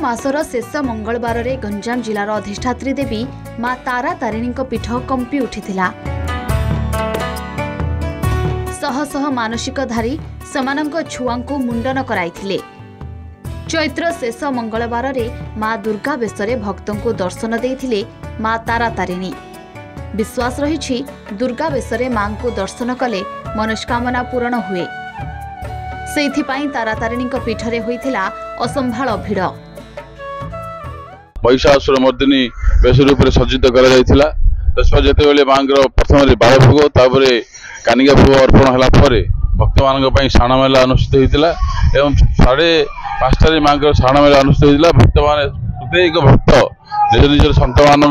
मासर शेष मंगलवार रे गंजाम जिलार अधिष्ठात्री देवी मां तारा तारिणी पीठ कंपी उठिथिला। शह शह मानसिकधारी समानंक छुआंकु मुंडन कराइथिले। चैत्र शेष मंगलवार रे मां दुर्गा बेशरे भक्तों को दर्शन देइथिले मां तारा तारिणी। विश्वास रही दुर्गा बेशरे मां को दर्शन कले मनोस्कामना पूर्ण हुए। सेइथिपाई तारा तारिणी पीठरे होइथिला असंभाळ भिड़। महिषासुर मर्दिनी बेश रूप से सज्जित करा जायथिला। जेतेबेले मांगर प्रथम बालभोग तापरे कानिका भोग अर्पण होला परे भक्त मानक पई शाण मेला अनुष्ठित होइतिला एवं 5:30 मांगर शाण मेला अनुष्ठित होइतिला। भक्त माने प्रत्येक भक्त निज निज संतान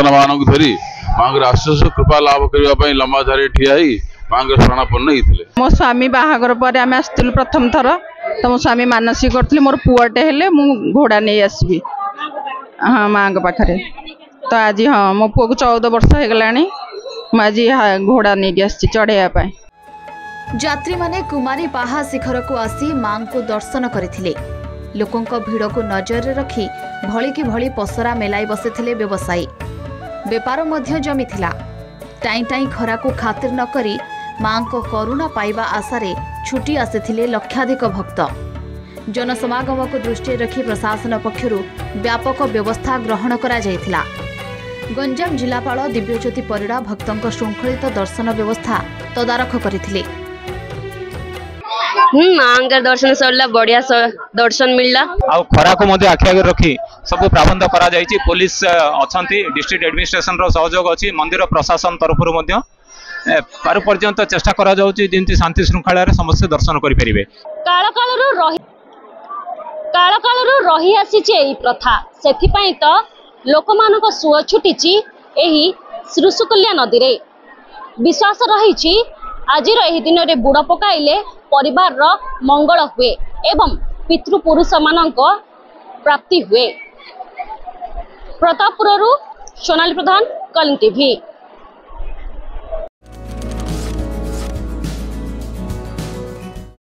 मानक धरी मांगर आशीष कृपा लाभ करबा पई लंबा धारे ठिया ही मांगर शरणापन्न होइतिले। मो स्वामी बाहागर पर आम आसलु प्रथम थर तो मो स्वामी मानसिक करथि मोर पुआटे हेले मु घोड़ा नहीं आसबि हाँ माँ पाखे तो आज हाँ मो पुआ को 14 वर्ष हो गलानी आज घोड़ा नहीं आसी चढ़ाई। यात्री माने कुमारी पाहा शिखर को आसी मां को दर्शन करथिले। लोकों भिड़ को नजर रखी भली की भली पसरा मेलाई बसिथिले व्यवसायी। बेपार मध्य जमीथिला। टाई टाई खरा को खातिर न करी मां को करुणा पाइबा आशारे छुटी आसिथिले लक्षाधिक भक्त। जनसमागम को दृष्टि रखी प्रशासन पक्षरु व्यापक व्यवस्था ग्रहण करा जायथिला। गंजाम जिलापाल दिव्यज्योति परिड़ा भक्तों श्रृंखलित दर्शन व्यवस्था तदारख करथिले। मांगर दर्शन सरला बढ़िया दर्शन मिलला। आ खरा को मध्य आखि आगे रखी सब प्रबंध करा जायछि। पुलिस अछंती डिस्ट्रिक्ट एडमिनिस्ट्रेशन रो सहयोग अछि। मंदिर प्रशासन तरफ मध्य पार पर्यंत चेष्टा करा जाउछि जेंति शांति श्रृंखला रे समस्त दर्शन करि परिबे। काल काल रही आसीछि एही प्रथा सेथिपई तो लोकमानक सुଅ छुटिछि एही श्रीशुकुल्या नदी रे। विश्वास रही आजिर एही दिन रे बुड़ पकाइले परिवार रो मंगल हुए एवं पितृपुरुष मानक प्राप्ति हुए। प्रतापपुर सोनाली प्रधान, कलिंग टीवी।